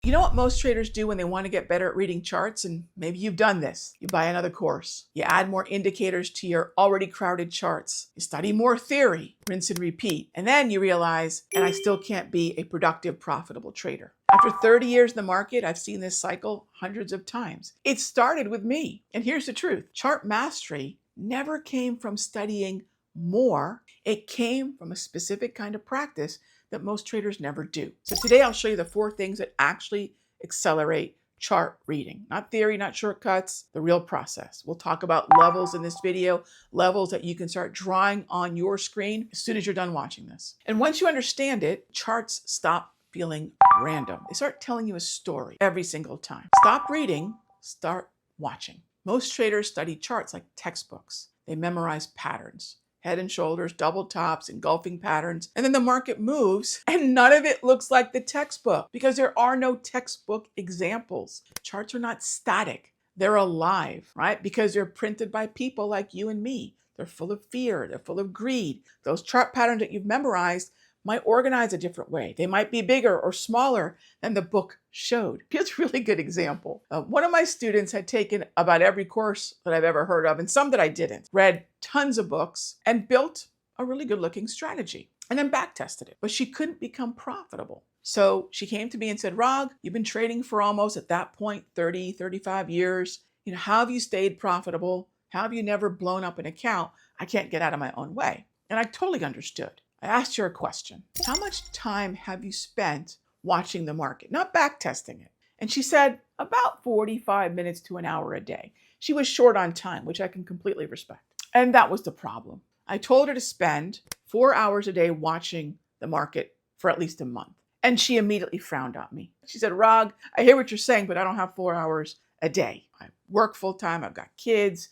You know what most traders do when they want to get better at reading charts? And maybe you've done this. You buy another course. You add more indicators to your already crowded charts. You study more theory, rinse and repeat. And then you realize, and I still can't be a productive, profitable trader. After 30 years in the market, I've seen this cycle hundreds of times. It started with me. And here's the truth. Chart mastery never came from studying more. It came from a specific kind of practice that most traders never do. So today I'll show you the 4 things that actually accelerate chart reading. Not theory, not shortcuts, the real process. We'll talk about levels in this video, levels that you can start drawing on your screen as soon as you're done watching this. And once you understand it, charts stop feeling random. They start telling you a story every single time. Stop reading, start watching. Most traders study charts like textbooks. They memorize patterns. Head and shoulders, double tops, engulfing patterns. And then the market moves and none of it looks like the textbook because there are no textbook examples. Charts are not static. They're alive, right? Because they're printed by people like you and me. They're full of fear. They're full of greed. Those chart patterns that you've memorized might organize a different way. They might be bigger or smaller than the book showed. Here's a really good example. One of my students had taken about every course that I've ever heard of and some that I didn't, read tons of books and built a really good looking strategy and then back tested it, but she couldn't become profitable. So she came to me and said, Rog, you've been trading for almost at that point, 30, 35 years. How have you stayed profitable? How have you never blown up an account? I can't get out of my own way. And I totally understood. I asked her a question. How much time have you spent watching the market, not back testing it? And she said about 45 minutes to an hour a day. She was short on time, which I can completely respect. And that was the problem. I told her to spend 4 hours a day watching the market for at least a month. And she immediately frowned at me. She said, Rog, I hear what you're saying, but I don't have 4 hours a day. I work full time. I've got kids.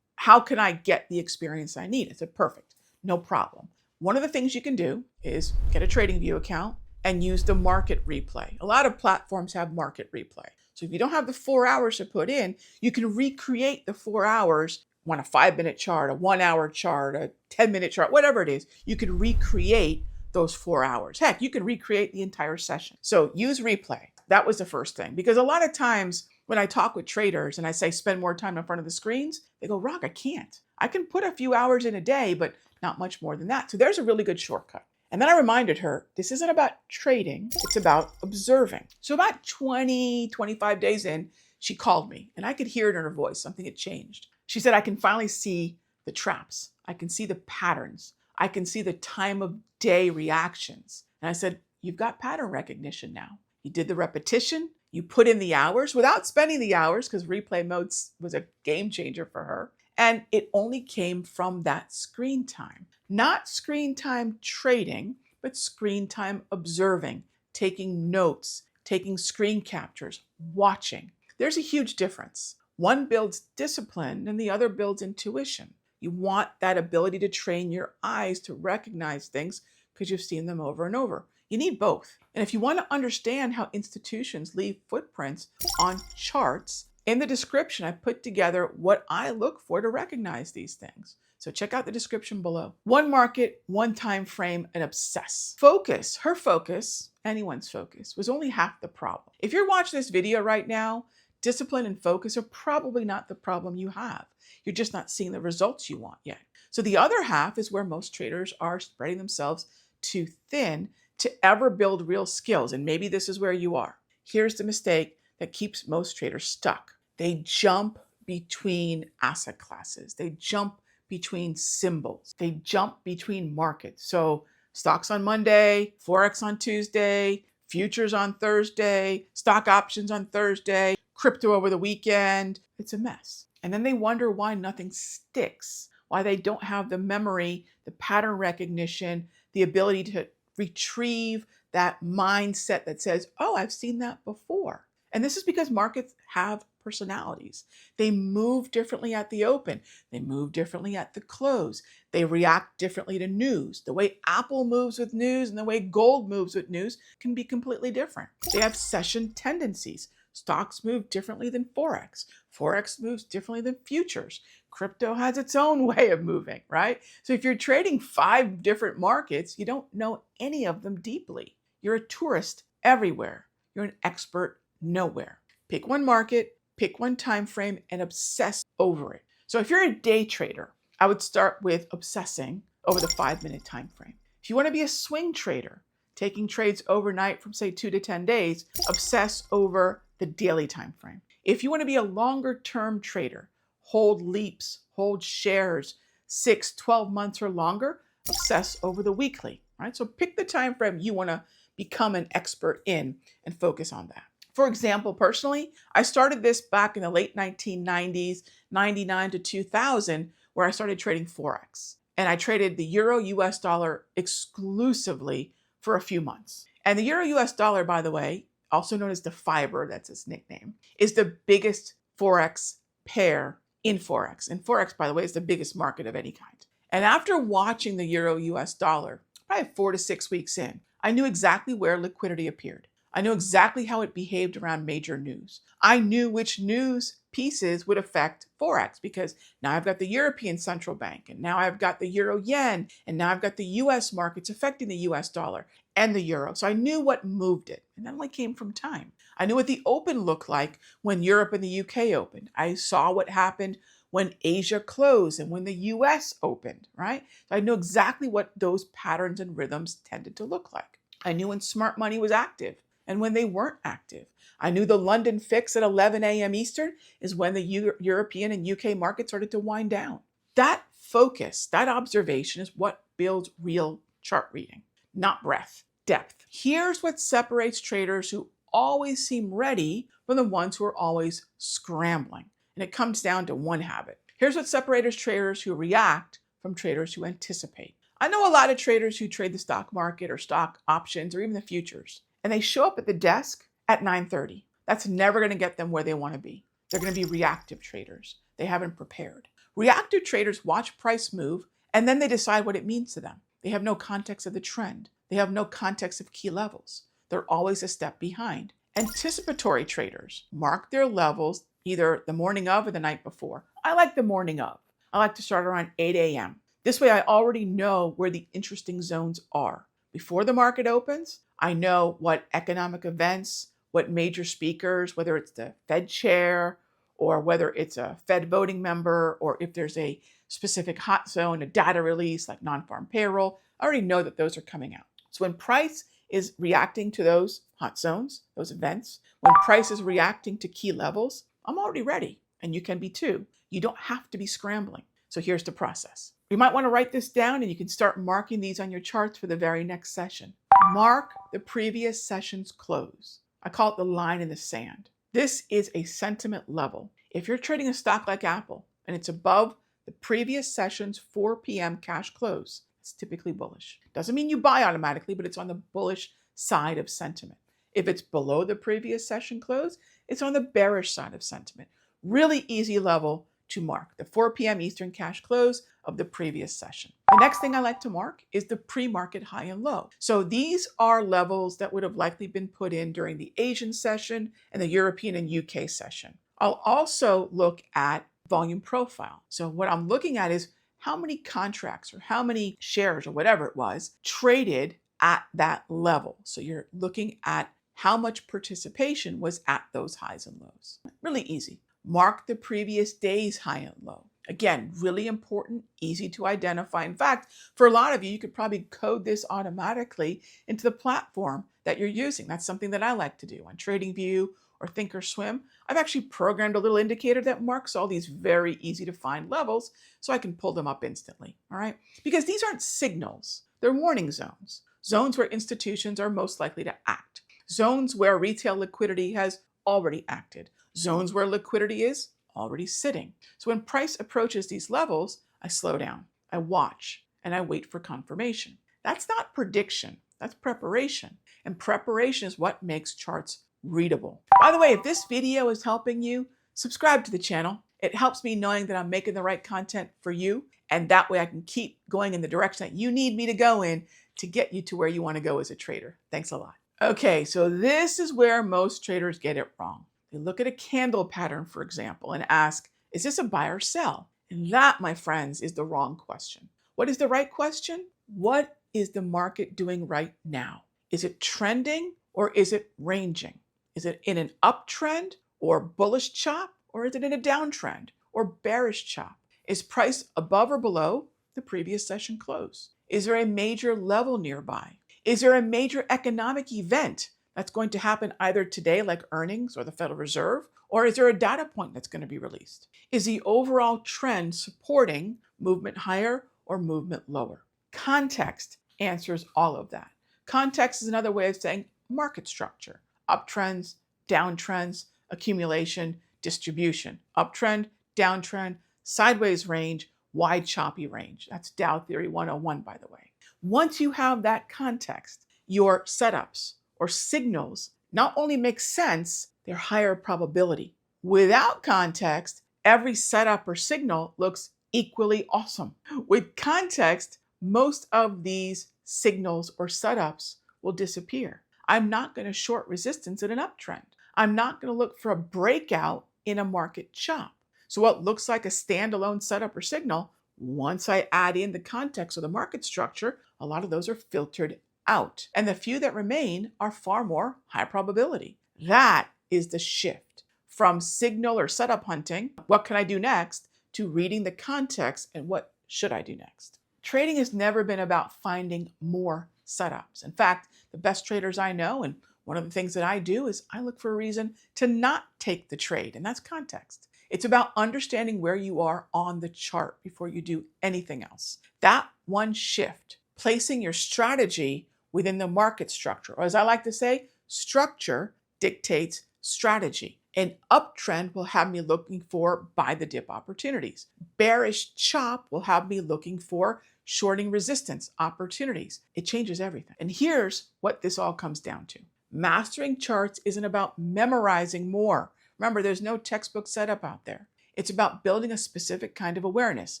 How can I get the experience I need? I said, perfect, no problem. One of the things you can do is get a TradingView account and use the market replay. A lot of platforms have market replay. So if you don't have the 4 hours to put in, you can recreate the 4 hours on a 5-minute chart, a 1-hour chart, a 10-minute chart, whatever it is. You can recreate those 4 hours. Heck, you can recreate the entire session. So use replay. That was the first thing. Because a lot of times when I talk with traders and I say spend more time in front of the screens, they go, Rog, I can't. I can put a few hours in a day, but not much more than that. So there's a really good shortcut. And then I reminded her, this isn't about trading, it's about observing. So about 20, 25 days in, she called me and I could hear it in her voice, something had changed. She said, I can finally see the traps. I can see the patterns. I can see the time of day reactions. And I said, you've got pattern recognition now. You did the repetition, you put in the hours without spending the hours because replay modes was a game changer for her. And it only came from that screen time. Not screen time trading, but screen time observing, taking notes, taking screen captures, watching. There's a huge difference. One builds discipline and the other builds intuition. You want that ability to train your eyes to recognize things because you've seen them over and over. You need both. And if you want to understand how institutions leave footprints on charts, in the description, I put together what I look for to recognize these things. So check out the description below. One market, one time frame, and obsess. Focus, her focus, anyone's focus, was only half the problem. If you're watching this video right now, discipline and focus are probably not the problem you have. You're just not seeing the results you want yet. So the other half is where most traders are spreading themselves too thin to ever build real skills. And maybe this is where you are. Here's the mistake that keeps most traders stuck. They jump between asset classes. They jump between symbols. They jump between markets. So stocks on Monday, Forex on Tuesday, futures on Thursday, stock options on Thursday, crypto over the weekend. It's a mess. And then they wonder why nothing sticks, why they don't have the memory, the pattern recognition, the ability to retrieve that mindset that says, oh, I've seen that before. And this is because markets have personalities. They move differently at the open. They move differently at the close. They react differently to news. The way Apple moves with news and the way gold moves with news can be completely different. They have session tendencies. Stocks move differently than Forex. Forex moves differently than futures. Crypto has its own way of moving, right? So if you're trading 5 different markets, you don't know any of them deeply. You're a tourist everywhere. you're an expert nowhere. Pick one market, pick one time frame, and obsess over it. So if you're a day trader, I would start with obsessing over the 5-minute time frame. If you want to be a swing trader, taking trades overnight from say 2 to 10 days, obsess over the daily time frame. If you want to be a longer term trader, hold leaps, hold shares 6, 12 months or longer, obsess over the weekly, right? So pick the time frame you want to become an expert in and focus on that. For example, personally, I started this back in the late 1990s, 99 to 2000, where I started trading Forex. And I traded the Euro US dollar exclusively for a few months. And the Euro US dollar, by the way, also known as the fiber, that's its nickname, is the biggest Forex pair in Forex. And Forex, by the way, is the biggest market of any kind. And after watching the Euro US dollar, probably 4 to 6 weeks in, I knew exactly where liquidity appeared. I knew exactly how it behaved around major news. I knew which news pieces would affect Forex because now I've got the European Central Bank, and now I've got the Euro Yen, and now I've got the US markets affecting the US dollar and the Euro. So I knew what moved it, and that only came from time. I knew what the open looked like when Europe and the UK opened. I saw what happened when Asia closed and when the US opened, right? So I knew exactly what those patterns and rhythms tended to look like. I knew when smart money was active and when they weren't active. I knew the London fix at 11 a.m. Eastern is when the European and UK markets started to wind down. That focus, that observation is what builds real chart reading, not breadth, depth. Here's what separates traders who always seem ready from the ones who are always scrambling. And it comes down to one habit. Here's what separates traders who react from traders who anticipate. I know a lot of traders who trade the stock market or stock options or even the futures, and they show up at the desk at 9:30. That's never going to get them where they want to be. They're going to be reactive traders. They haven't prepared. Reactive traders watch price move, and then they decide what it means to them. They have no context of the trend. They have no context of key levels. They're always a step behind. Anticipatory traders mark their levels either the morning of or the night before. I like the morning of. I like to start around 8 a.m. This way I already know where the interesting zones are. Before the market opens, I know what economic events, what major speakers, whether it's the Fed chair or whether it's a Fed voting member, or if there's a specific hot zone, a data release like non-farm payroll, I already know that those are coming out. So when price is reacting to those hot zones, those events, when price is reacting to key levels, I'm already ready, and you can be too. You don't have to be scrambling. So here's the process. You might want to write this down, and you can start marking these on your charts for the very next session. Mark the previous session's close. I call it the line in the sand. This is a sentiment level. If you're trading a stock like Apple and it's above the previous session's 4 p.m. cash close, it's typically bullish. Doesn't mean you buy automatically, but it's on the bullish side of sentiment. If it's below the previous session close, it's on the bearish side of sentiment. Really easy level to mark, the 4 p.m. Eastern cash close of the previous session. The next thing I like to mark is the pre-market high and low. So these are levels that would have likely been put in during the Asian session and the European and UK session. I'll also look at volume profile. So what I'm looking at is how many contracts or how many shares or whatever it was traded at that level. So you're looking at how much participation was at those highs and lows. Really easy. Mark the previous day's high and low. Again, really important, easy to identify. In fact, for a lot of you, you could probably code this automatically into the platform that you're using. That's something that I like to do on TradingView or Thinkorswim. I've actually programmed a little indicator that marks all these very easy to find levels so I can pull them up instantly, all right? Because these aren't signals, they're warning zones. Zones where institutions are most likely to act. Zones where retail liquidity has already acted. Zones where liquidity is already sitting. So when price approaches these levels, I slow down, I watch, and I wait for confirmation. That's not prediction, that's preparation. And preparation is what makes charts readable. By the way, if this video is helping you, subscribe to the channel. It helps me knowing that I'm making the right content for you, and that way I can keep going in the direction that you need me to go in to get you to where you want to go as a trader. Thanks a lot. Okay, so this is where most traders get it wrong. They look at a candle pattern, for example, and ask, is this a buy or sell? And that, my friends, is the wrong question. What is the right question? What is the market doing right now? Is it trending or is it ranging? Is it in an uptrend or bullish chop, or is it in a downtrend or bearish chop? Is price above or below the previous session close? Is there a major level nearby? Is there a major economic event that's going to happen either today, like earnings or the Federal Reserve, or is there a data point that's going to be released? Is the overall trend supporting movement higher or movement lower? Context answers all of that. Context is another way of saying market structure. Uptrends, downtrends, accumulation, distribution. Uptrend, downtrend, sideways range, wide choppy range. That's Dow Theory 101, by the way. Once you have that context, your setups or signals not only make sense, they're higher probability. Without context, every setup or signal looks equally awesome. With context, most of these signals or setups will disappear. I'm not going to short resistance in an uptrend. I'm not going to look for a breakout in a market chop. So what looks like a standalone setup or signal, once I add in the context of the market structure, a lot of those are filtered out. And the few that remain are far more high probability. That is the shift from signal or setup hunting, what can I do next, to reading the context and what should I do next. Trading has never been about finding more setups. In fact, the best traders I know, and one of the things that I do, is I look for a reason to not take the trade, and that's context. It's about understanding where you are on the chart before you do anything else. That one shift, placing your strategy within the market structure, or as I like to say, structure dictates strategy. An uptrend will have me looking for buy the dip opportunities. Bearish chop will have me looking for shorting resistance opportunities. It changes everything. And here's what this all comes down to. Mastering charts isn't about memorizing more. Remember, there's no textbook setup out there. It's about building a specific kind of awareness,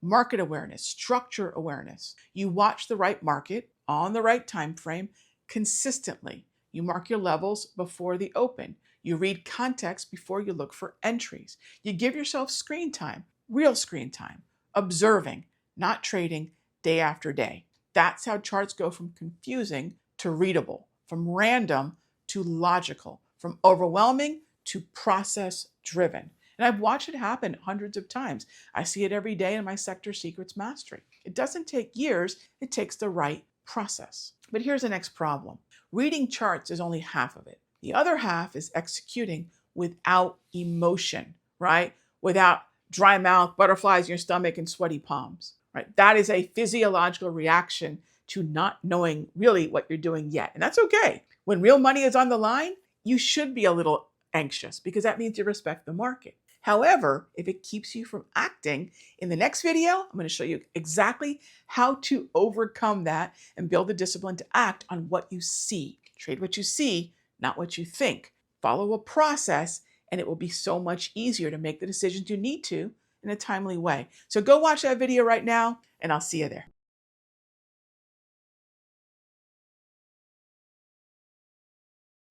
market awareness, structure awareness. You watch the right market on the right time frame consistently. You mark your levels before the open. You read context before you look for entries. You give yourself screen time, real screen time, observing, not trading day after day. That's how charts go from confusing to readable, from random to logical, from overwhelming to process driven. And I've watched it happen hundreds of times. I see it every day in my Sector Secrets Mastery. It doesn't take years, it takes the right process. But here's the next problem. Reading charts is only half of it. The other half is executing without emotion, right? Without dry mouth, butterflies in your stomach, and sweaty palms, right? That is a physiological reaction to not knowing really what you're doing yet. And that's okay. When real money is on the line, you should be a little anxious because that means you respect the market. However, if it keeps you from acting, in the next video, I'm going to show you exactly how to overcome that and build the discipline to act on what you see. Trade what you see, not what you think. Follow a process, and it will be so much easier to make the decisions you need to in a timely way. So go watch that video right now, and I'll see you there.